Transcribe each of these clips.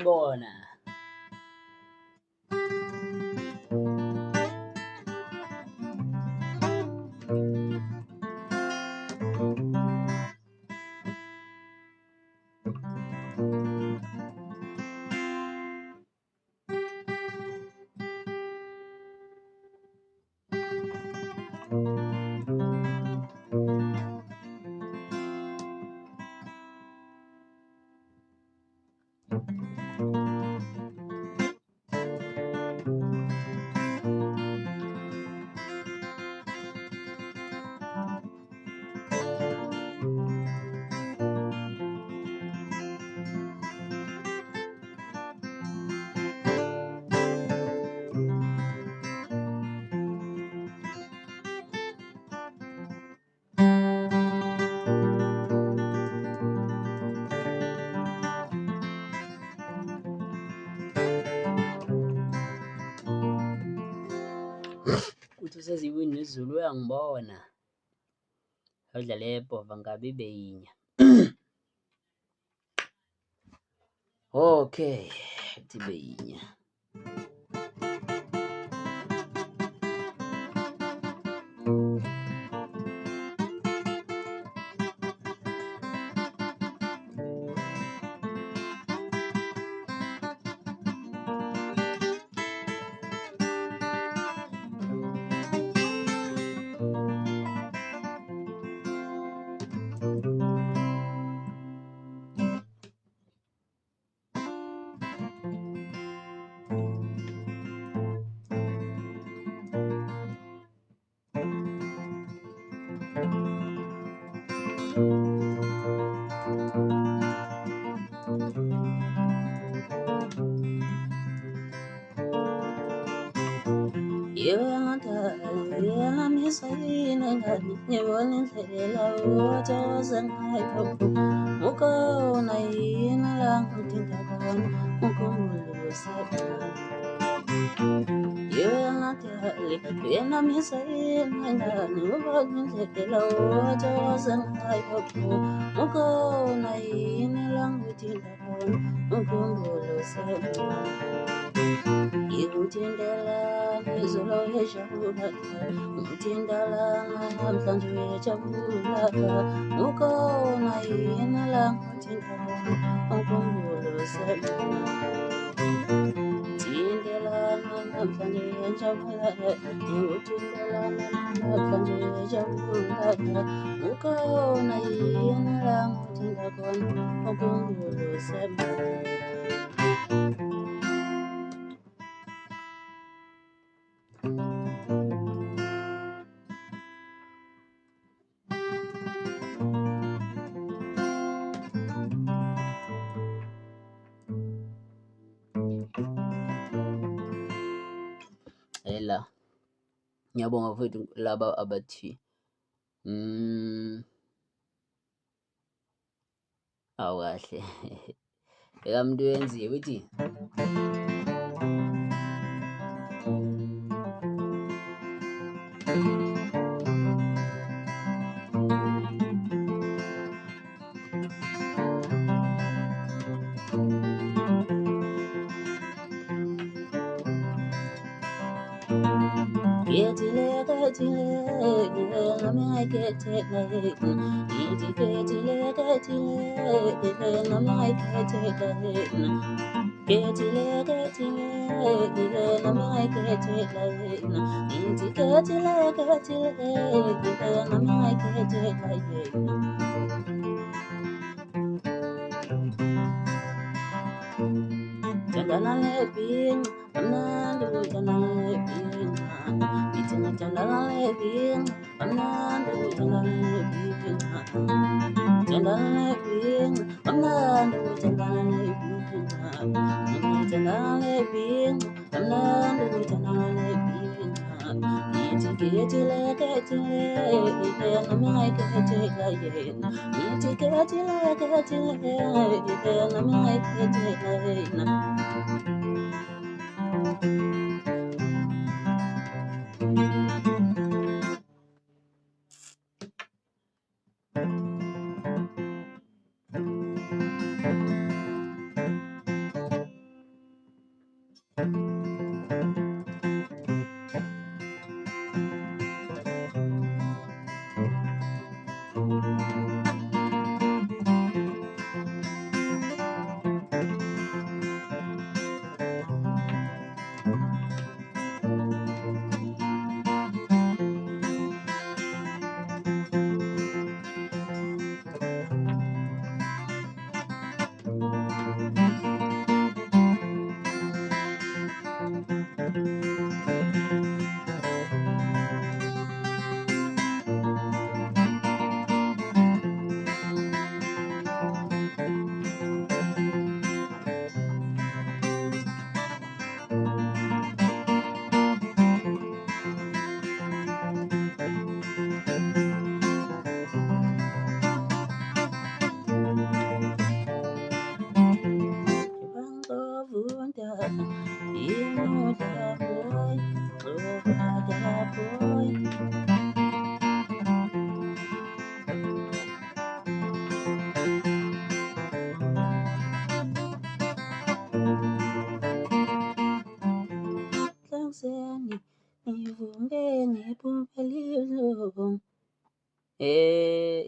uyambona. Uthi useziwini nezulu uyangibona. Awudlale ebhova ngabe ibe yinya. Okay, ithi ibe yinya. Ela. Ngiyabonga mfowethu laba abathi awu kahle. Eka muntu wenziwe uthi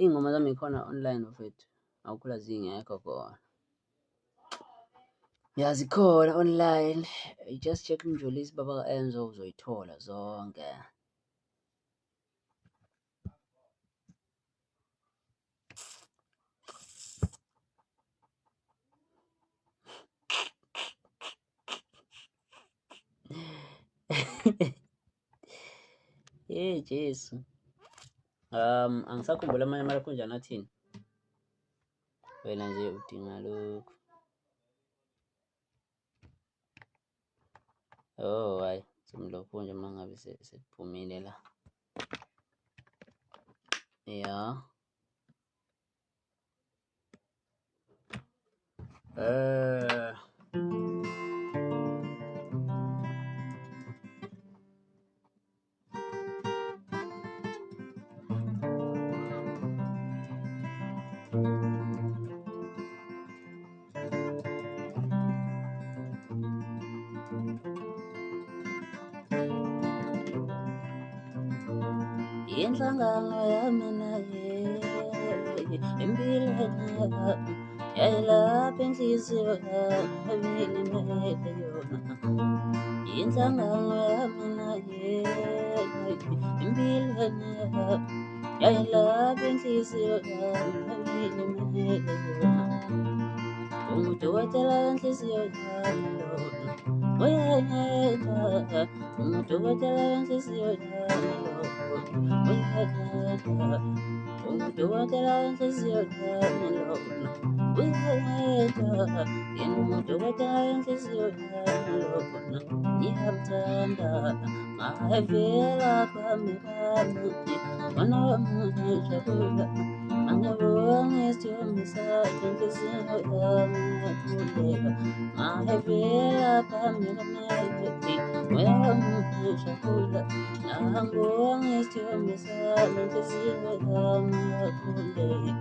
iy'ngoma zami khona online mfethu, awukhula zingekho khona. Ya zikhona online, just check uMjulisi Baba ka-Enzo uzoyithola zonke. Jesu. Angisakhumbula amanye amalaphunjana athini. Wena nje udinga lokhu. Oh hayi, simlophunja uma ngabe sekuphumile la. Ya. Inhlangano yami naye empilweni yami yayilapha inhliziyo yami elimele yona. Inhlangano yami naye empilweni yami yayilapha inhliziyo yami elimele yona. Udokotela wenhliziyo yami lona uyayedwa, udokotela wenhliziyo yami lona uyayedwa, udokotela wenhliziyo yami lona uyayedwa, udokotela wenhliziyo yami lona ngiyamthanda, ngavela phambi kwami khona wamunyejabula. Angibonge isithombe sakhe inhliziyo yami yakhuleka, ngavela phambi kwami wamunyejabula. Angibonge isithombe sakhe inhliziyo yami yakhuleka.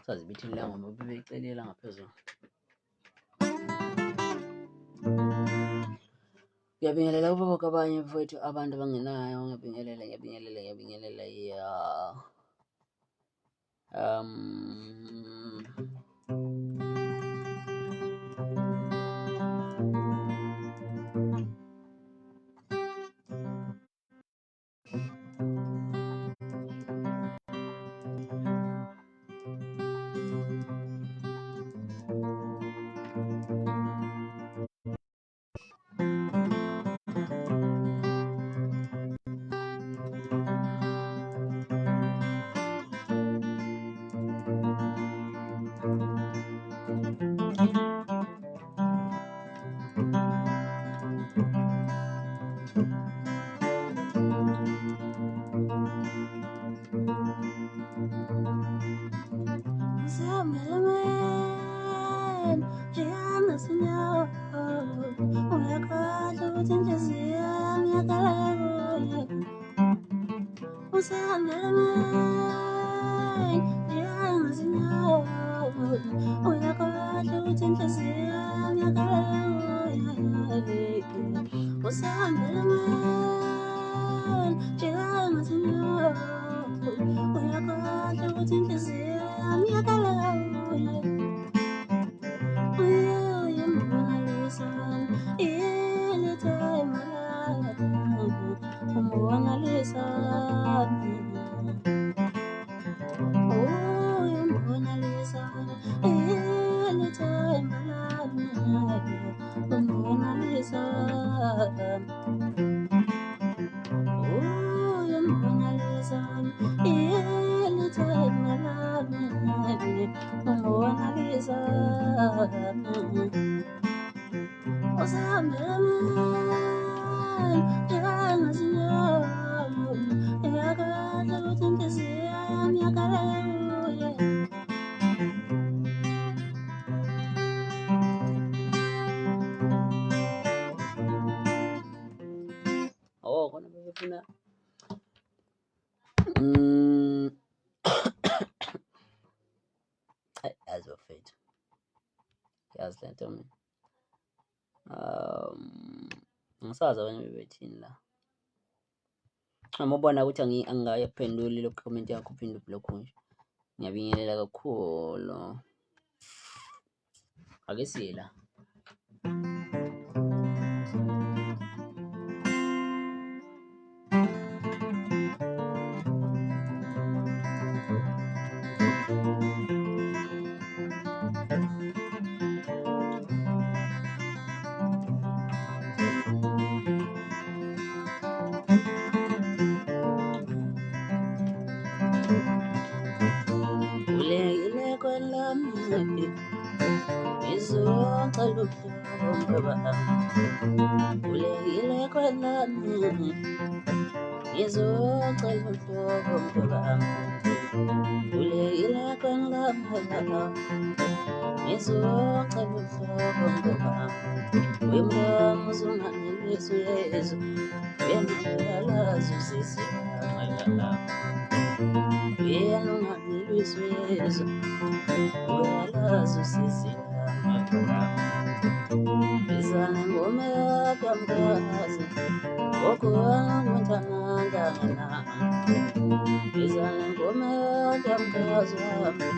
Sazi bithi la ngoma bebeyicelela ngaphezulu. Ngiyabingelela kubo bonke abanye mfowethu abantu abangenayo, ngiyabingelela ya. ngiyafuna yazi bafethu, yazi le nto mina. Angisazi abanye bebethini la. Uma ubona ukuthi angikayiphenduli lo comment yakho uphinde ubhlokhe nje, ngiyabingelela kakhulu. Ake siye la. Ulekile kwelami ngizocela umhlobo wami. Ulekile kwelami ngizocela umhlobo wami. Ulekile kwelami ngizocela umhlobo wami. Wemngamo uzungangilisa uyezu wena uyalazi usizimangala. Wena ungangilisa uyezu uyalazi usizimangala. Bizana ngoma yakamkazi okuwanguntangandangana. Bizana ngoma yakamkazi wami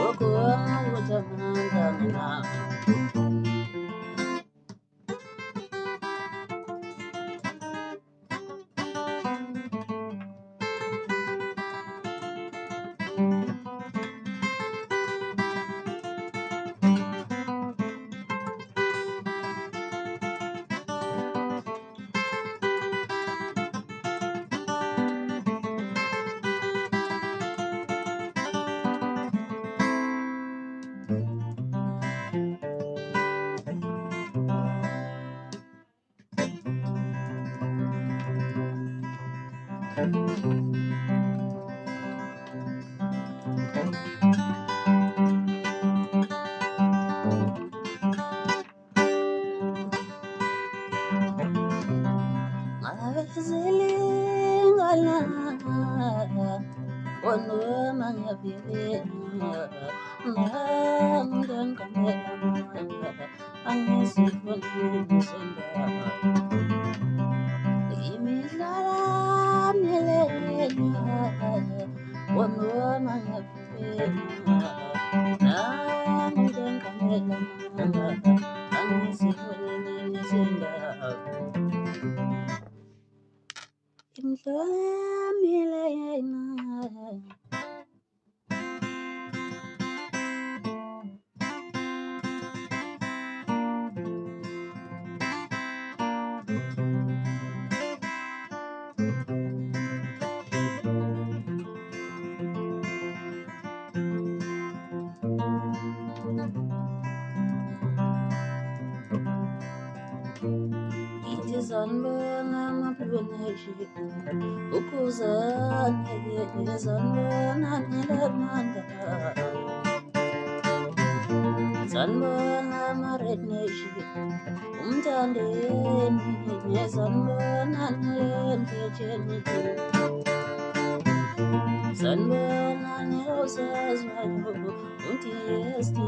okuwanguntangandangana. Ngabezelingana onoma ngiyabhekena nangengamela angizifundile sendaba imidlalo mielena onoma ngiyabhekena nangengamela angizifundile sendaba imidlalo Zanbona mapluneshi ukuzane zanbona nilemanda zanbona maredneshi umtandeni zanbona nilempecheni zanbona nilosazwayo untiyesti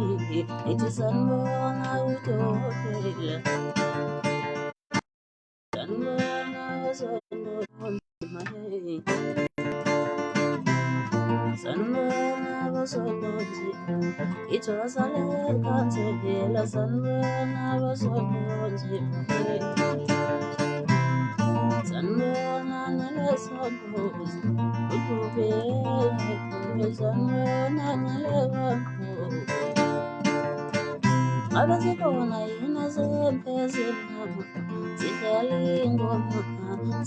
iti zanbona utofela Sanbona basodonzi itwasale kansevela sanbona basodonzi sanbona nelesankozi ukubele sanbona nelewanko abezikhona yina zempezelamu zihlala ingoma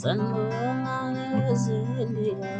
sanbona nelezindiya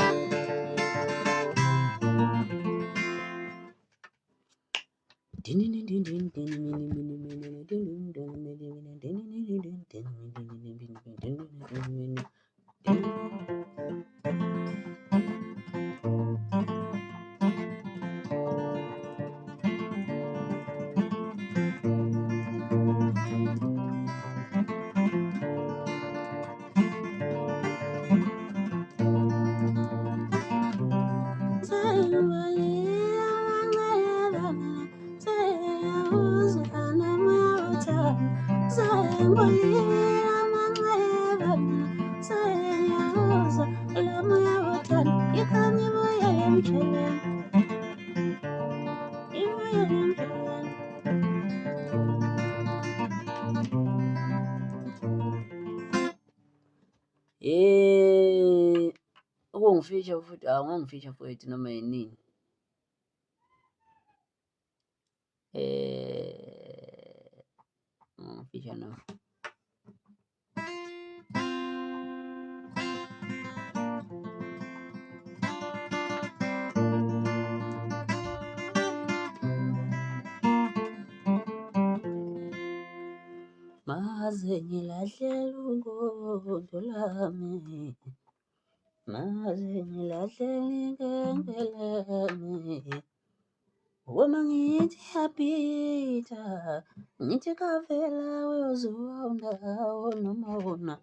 Ukungifisha futhi ungangifisha futhi noma yinini. Ungangifisha noma maze ngilahlele ugodo lami, maze ngilahlele inkembe lami. Uma ngithi yapita, ngithi kavela uyozonda noma wona.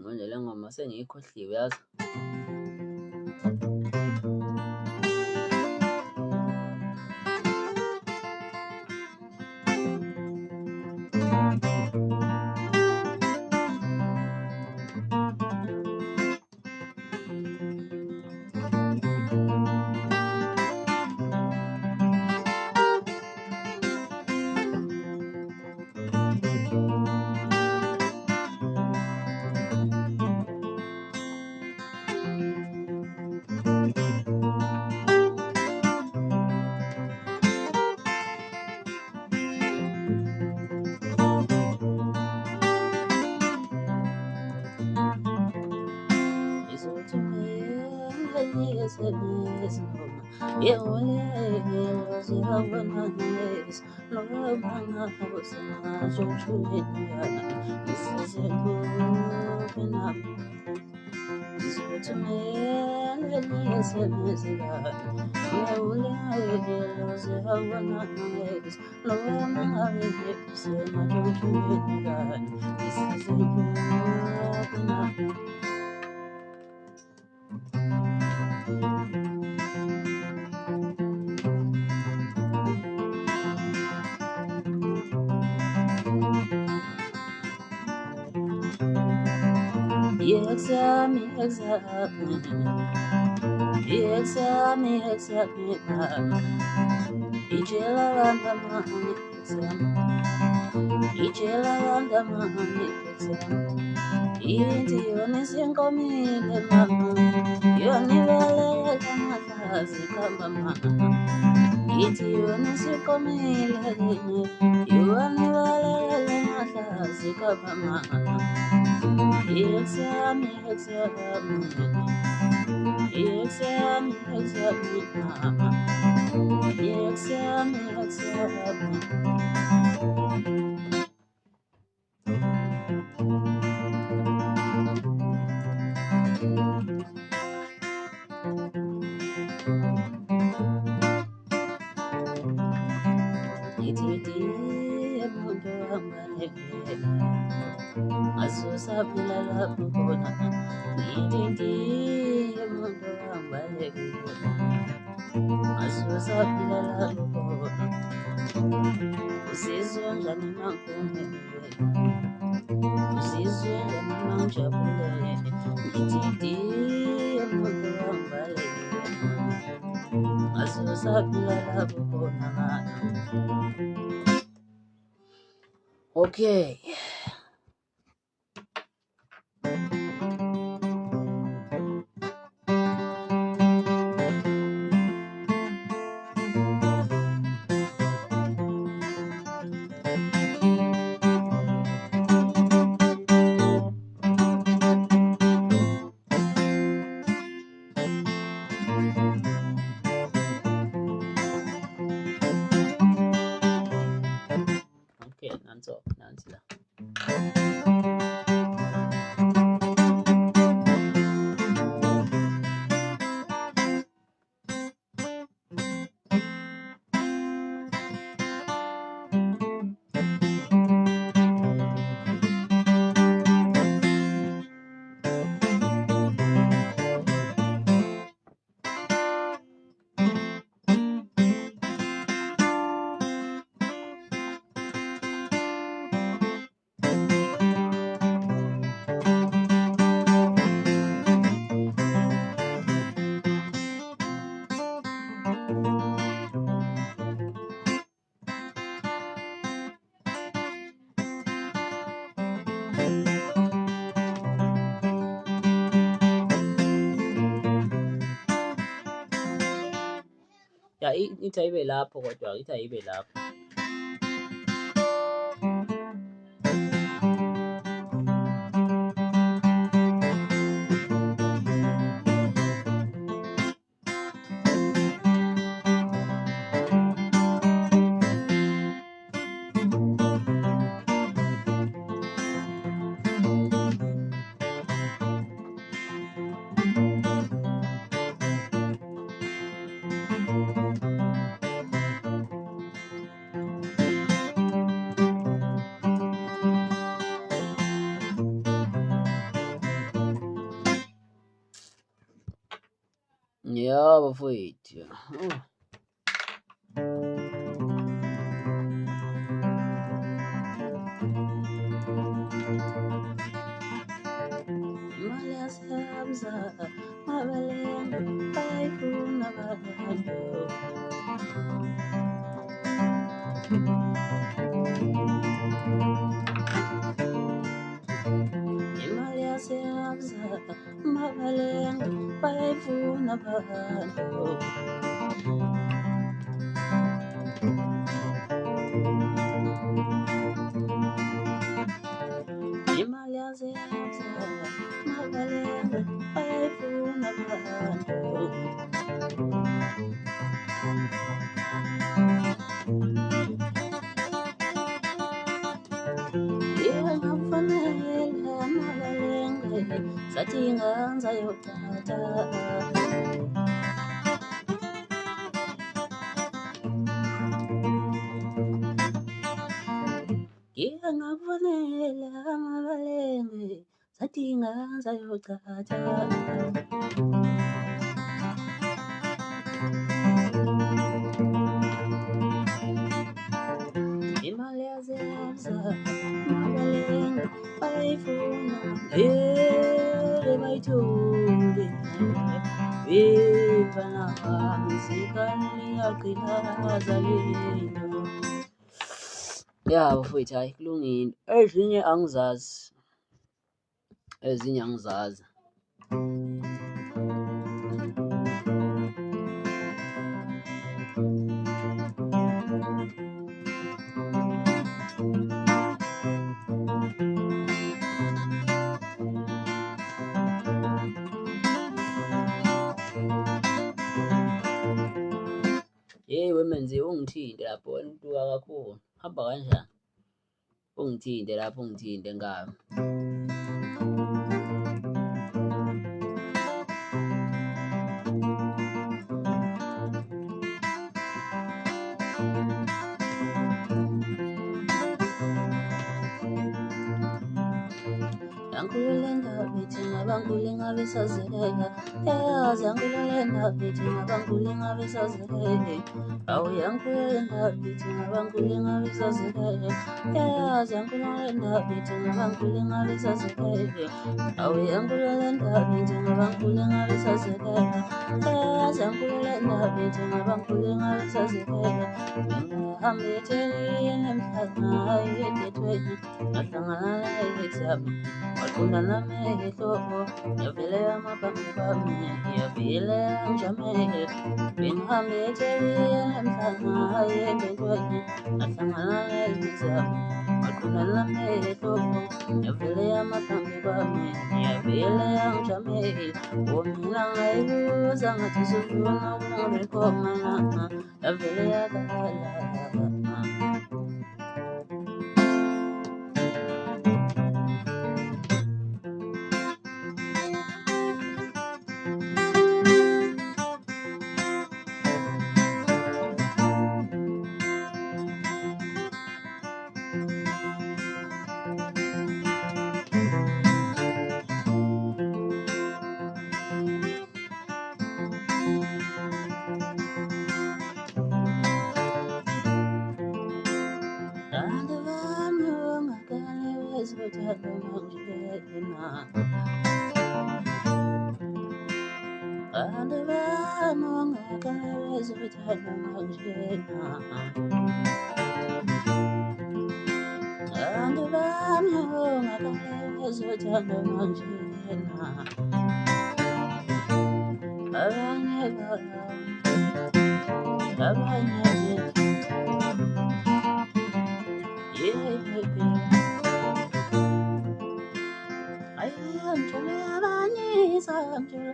Manje le ngoma sengiyikhohliwe yazi. Okay. Nansi la. Ya ithi ayibe lapho kodwa ithi ayibe lapho. Ya bafowethu. Imali yaseAbsa mabelengu bayifuna abantu. Imali yaseAbsa mabelengu bayifuna abantu. Imali yaseAbsa mabelengu bayifuna abantu. Ngiyakufanele amabelengu sathi inganza yothatha. Ngiyakufanele amabelengu sathi inganza yothatha. Imali yaseAbsa mabelengu bayifuna bayithole. Befana msikali yaqilaza lento. Ya bafowethu, hayi kulungile. Ezinye angizazi. Hey wemenzi, ungithinte lapho wena uduka kakhulu. Hamba kanjani? Ungithinte lapho, ungithinte ngami. Yankululenda bithi ngabankulunga besazeka. Yazi yankululenda bithi ngabankulunga besazeka. Awu yankululenda bithi ngabankulunga besazeka. Yazi yankululenda bithi ngabankulunga besazeka. Awu yankululenda bithi ngabankulunga besazeka. Yazi yankululenda bithi ngabankulunga besazeka. Ngihambe ethekeni emhlanga yedethweni. Ngahlangana exam, waqonda namehlo, yavele amabhambi bami, yavele angijamele. Bengihambe ethekeni emhlanga yedethweni. Ngahlangana exam, waqonda namehlo, yavele amabhambi bami, yavele angijamele. Womila ngayibuza ngathi sifuna ukungirekhomana, yavele yakhala. Angela.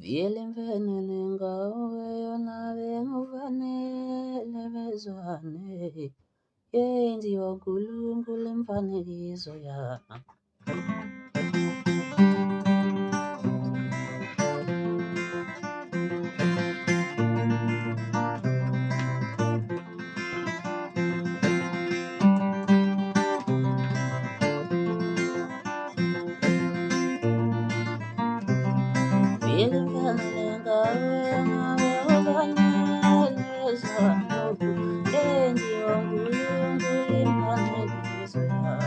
Vele mfanele ngawe yona bengufanele bezwane yenziwa uNkulunkulu imfanekiso yakhe. Vele mfanele ngawe yona bengufanele bezwane yenziwa uNkulunkulu imfanekiso yakhe.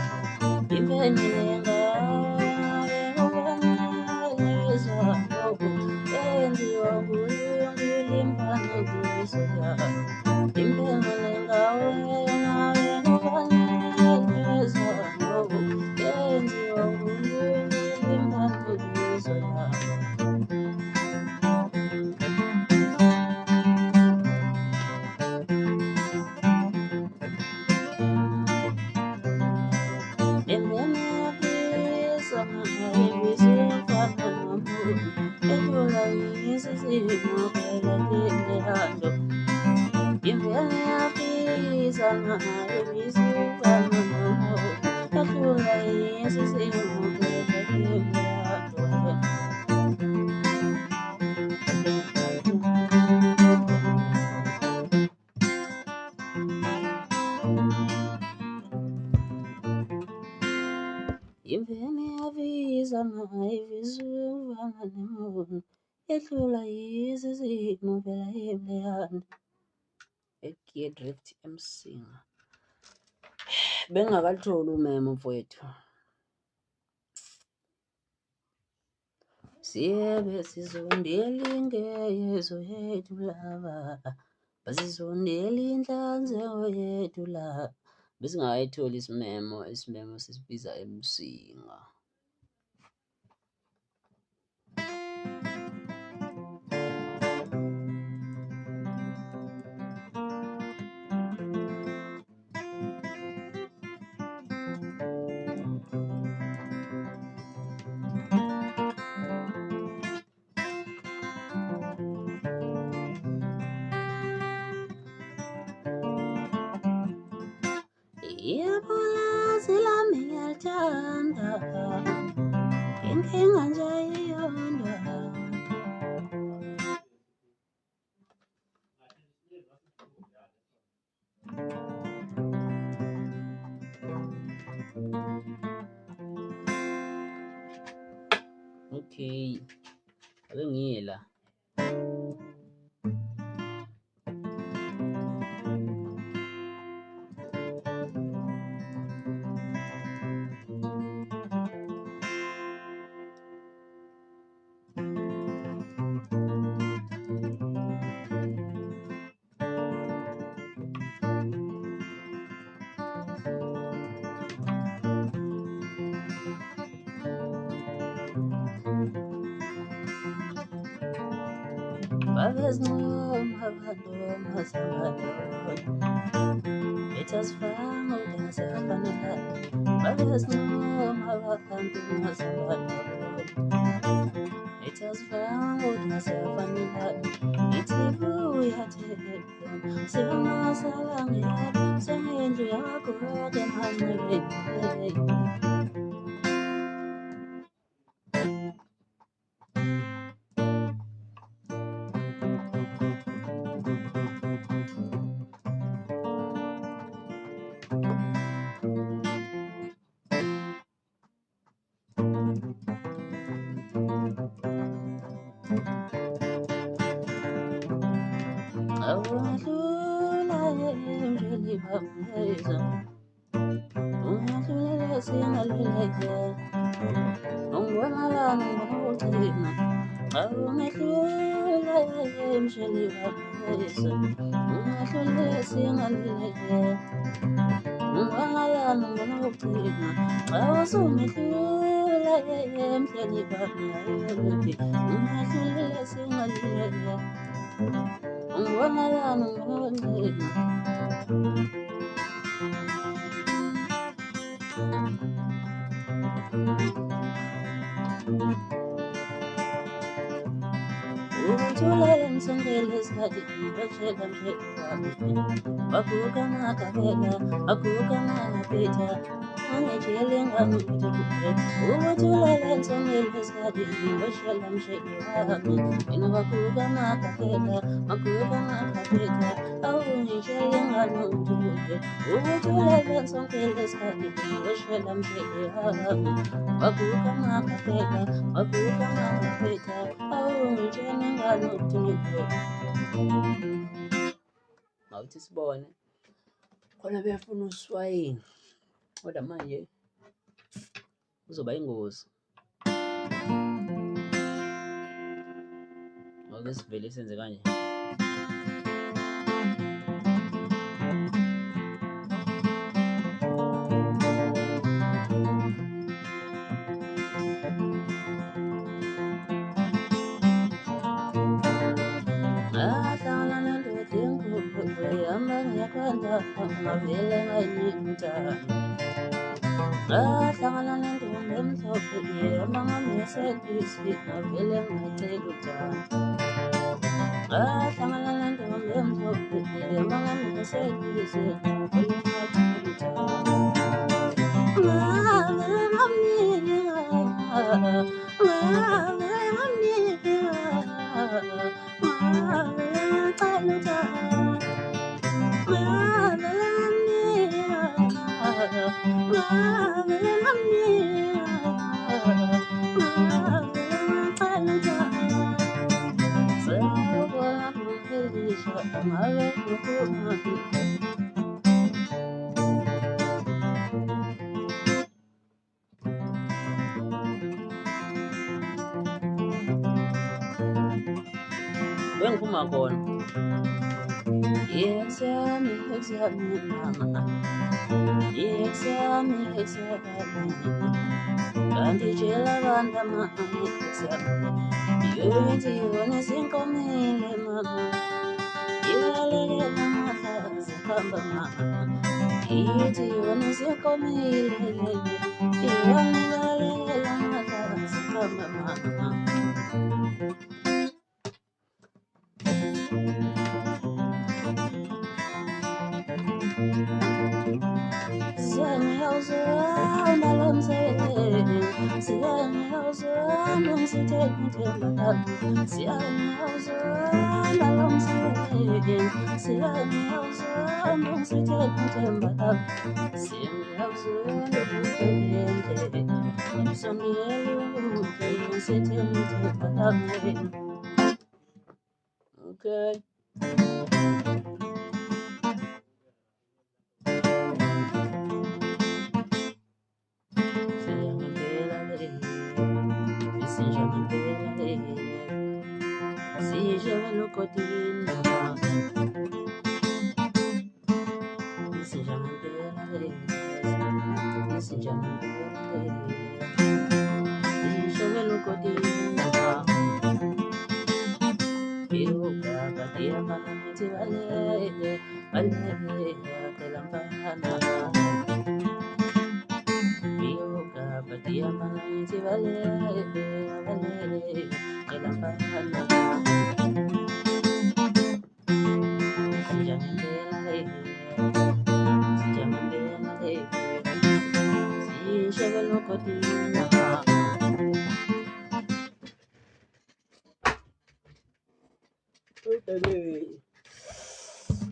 Imfanele ngawe bengufanele bezwane yenziwa uNkulunkulu imfanekiso yakhe. Imfanele ngawe yona bengufanele bezwane yenziwa uNkulunkulu imfanekiso yakhe. Imveni yabiza ngayivizuvana nemono ehlula yizizimo vela yemleyana eGear Drift emsinga. Bengakatholi umemo mfowethu. Siyebe sizondela ingeyezo yethu laba basizondela inhlanzeko yethu la besingakayitholi isimemo sisibiza emsinga. Ipulazi lami ngiyalithanda, inkinga nje iyodwa. Okay, ake ngiyela. Babezincoma abantu masangana ethasifanga udasafanela. Babezincoma abantu masangana ethasifanga udasafanela. Ithibuya thebe singasalangela sengendlu yakho ke manqebeni. Awudlula endleleni bameza ungadlulela singaluleke ungibonalana ngokugcina awungadlula endleleni bameza ungadlulela singaluleke ungibonalana ngokugcina awusungidlula endleleni bameza ungadlulela singaluleke ungibonalana ngokugcina ubuthulela ngisongela isikhathi ngibashela mshela waguga makavela waguga makaphetha angijele nganguthulela ubuthulela ngisongela isikhathi ngibashela mshela mina waguga makavela waguga makaphetha angijele nganguthulela ubuthulela ngisongela isikhathi ngibashela mshela waguga makavela waguga makaphetha angijele nganguthulela. Awuthi sibone khona befuna uswayini kodwa manje kuzoba ingozi. Ake sivele senze kanje. Ngavele ngayimthanda ngahlangana nentombi emhlophe ihamba ngamesebisi ngavele ngacela uthando ngahlangana nentombi emhlophe ihamba ngamesebisi ngavele ngacela uthando ngavele ngamnika ngavele ngamnika ngavele ngacela uthando Wengiphuma khona yexami mama yexami kanti tshela abantu mama yexami yona sinkomile mama ilalekela amahlazi khamba mama ithi yona sinkomile yona ilalekela amahlazi khamba mama. Okay.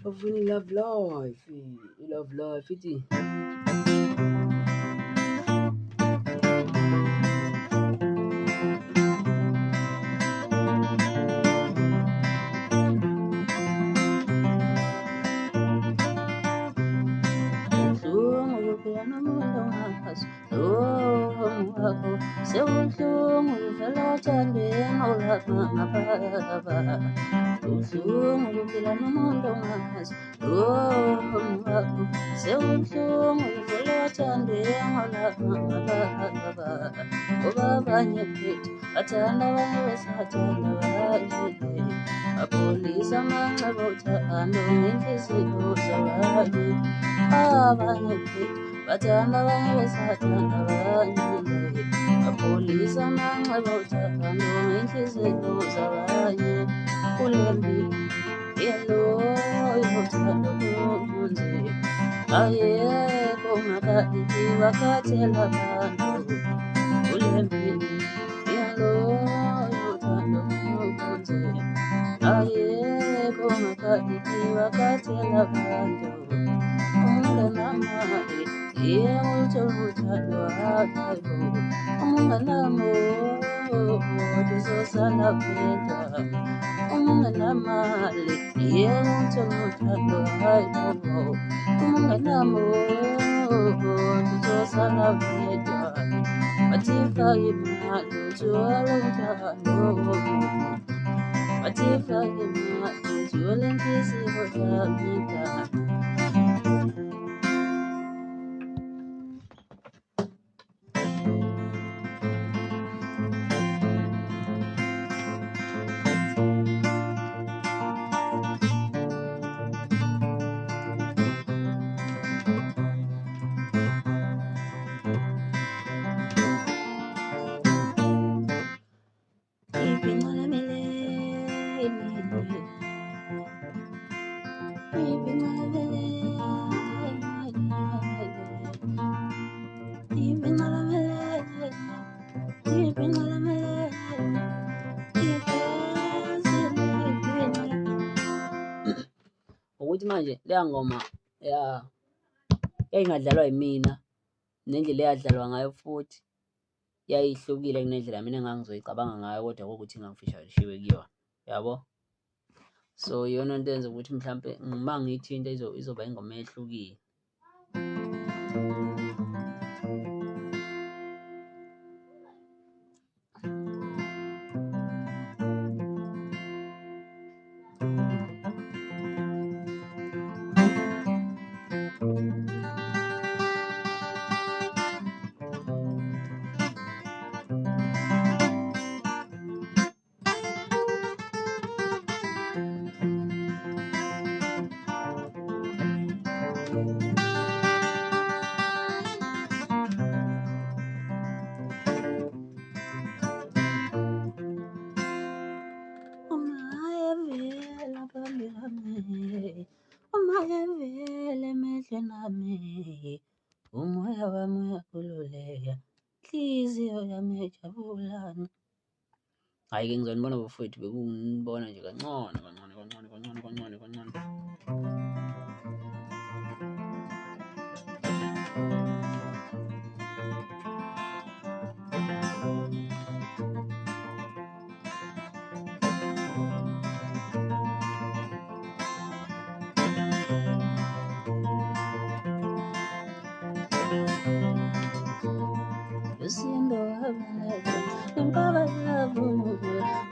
Hopefully love life. You love life, it. ulembi yelo yothando kunze ayekho ngakadibi wakathela abantu ulembi yelo yothando kunze ayekho ngakadibi wakathela abantu umunganamali yewuthando akayo umunganamo ndizosala wedwa umunganamali yewuthando akayo umunganamo ndizosala wedwa bathika imali uthwala uthando bathika imali uthwala inhliziyo zamida ukuthi manje leya ngoma yayingadlalwa yimina nendlela eyadlalwa ngayo futhi yayihlukile kunendlela mina engangizoyicabanga ngayo, kodwa kokuthi ngangifishalishiwe kuyona, yabo. So iyona nto eyenza ukuthi mhlampe uma ngithi into izoba ingoma ehlukile. Umayevele emehlweni ami, umoya wami uyakhululeka, inhliziyo yami ijabulani. Hhayi-ke ngizonibona bafowethu, bekunibona nje kancane kancane kancane kancane kancane kancane.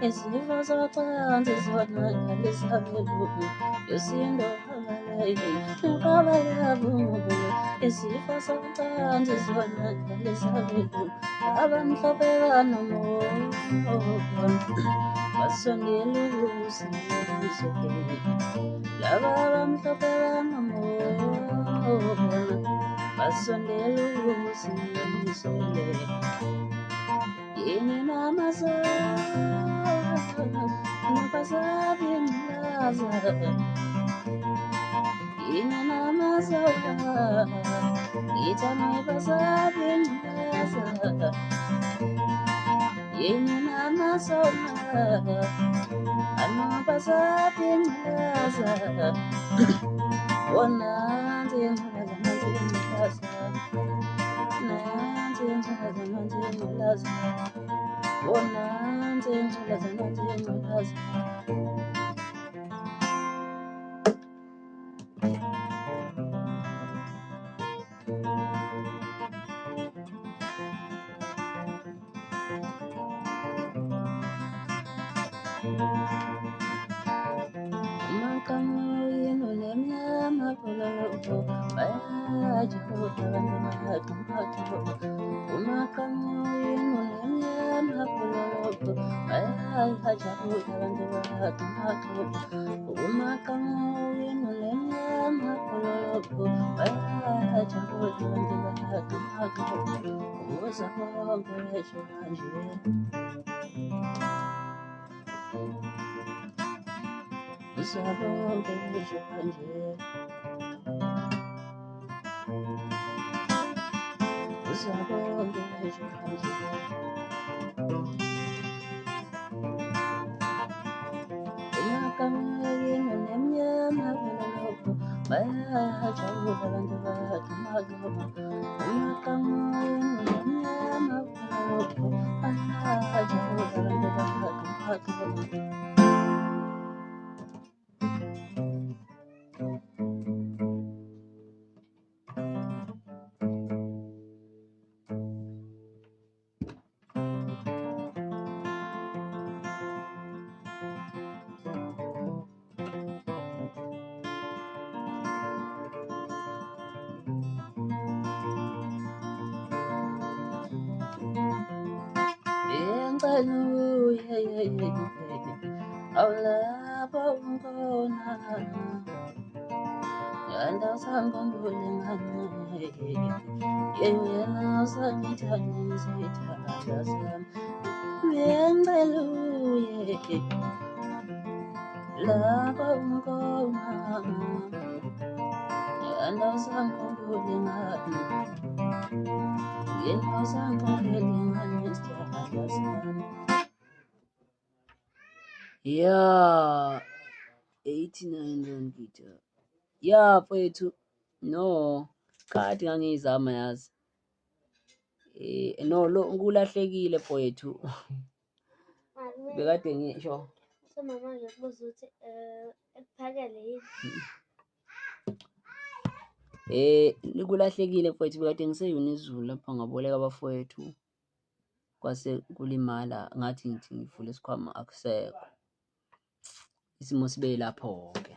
Isifo socansi sona ngalisabelungu, yosindo ngabalabubu. Isifo socansi sona ngalisabelungu, abamhlophe banomoya basondela ukusimisele, laba abamhlophe banomoya basondela ukusimisele. Yini namasana napasabi ngaza, yini namasana itana pasabi ngaza, yini namasana anapasabi ngaza. Ona ngaza ngaza usabonke ngisho kanje, usabonke ngisho kanje. Emakama yenu nemnyama phela lokho bayajabula abantu bathi magama. Emakama yenu nemnyama phela lokho bayajabula abantu bathi magama. Awulapho ukhona yanda sangombolengane yena sangithandise ithanda sami benceluye lapho ukhona yanda sangombolengane yena sangombolengane ithanda sami. Yeah, 89 rand guitar. Yeah, mfowethu. No. Kade ngangizama yazi. No lo kulahlekile mfowethu. Bekade ngisho. So mama nje kubuza ukuthi ekuphakele yini? Kulahlekile mfowethu bekade ngiseyona izulu lapha ngaboleka abafowethu. Kwase kulimala ngathi ngithi ngivule isikhwama akusekho. Isimo sibe lapho ke.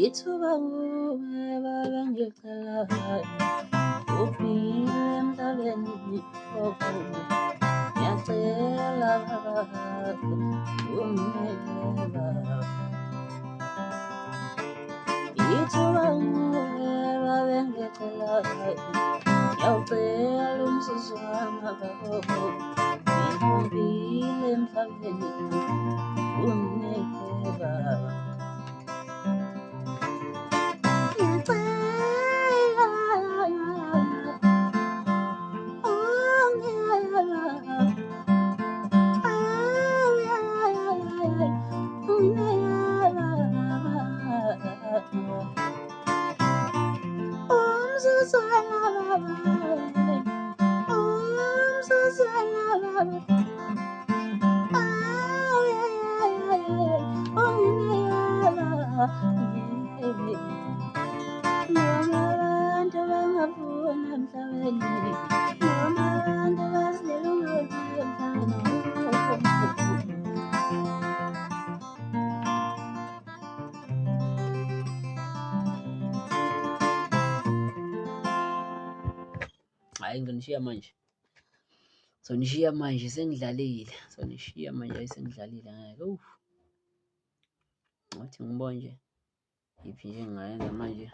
Ithuba nguwe babengicelayo uphile emhlabeni okhona ngiyacela baba ungiyeka. Ithuba nguwe babengicelayo ngiyawucela umzuzu wami baba ngiphumile emhlabeni ungiyeke baba. Hayi nginishiya manje. Sonishiya manje sengidlalile. Sonishiya manje ayisengidlalile ngeke. Ngathi ngibona nje iphi nje engingayenza manje.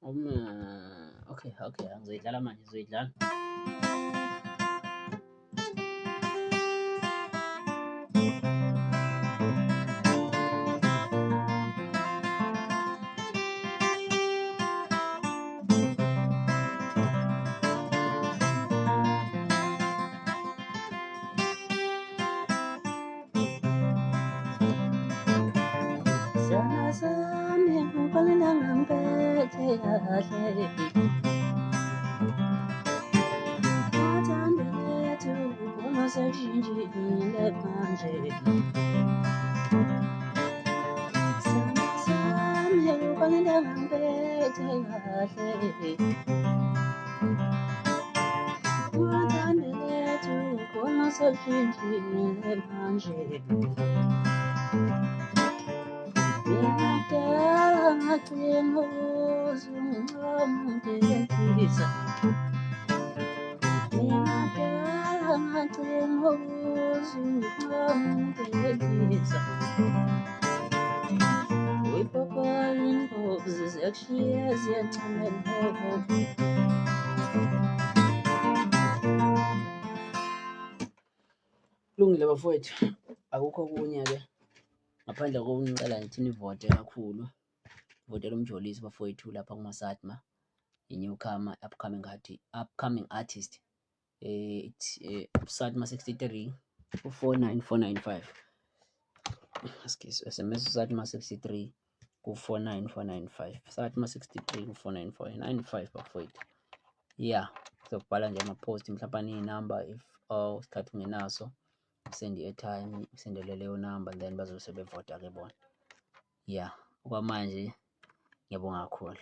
Okay, ngizoyidlala manje, ngizoyidlala. Sana sami kubalanga ngiphethe kahle, uthando lethu ubona selishintshile manje. Sana sami kubalanga ngiphethe kahle, uthando lethu ubona selishintshile manje. Ngiyadala ngagcina uzungicamdelisa, ngiyadala ngagcina uzungicamdelisa. Uyipapa ingozi ziyakushiya ziyancamela. Kulungile bafowethu, akukho okunye-ke ngaphandle kokunicela nithi nivote kakhulu. Votela uMjolisi bafowethu lapha kuma-SATMA, i-newcomer upcoming artist. SATMA 63 ku-49495. Excuse, SMS SATMA 63 ku-49495. SATMA 63 ku-49495 bafowethu. Yeah, uzobhala nje ama-post mhlawumbe aney'namba, if isikhathi ungenaso send i-airtime, usendele leyo number, then bazobe sebevota-ke bona. Yeah, okwamanje ngiyabonga kakhulu.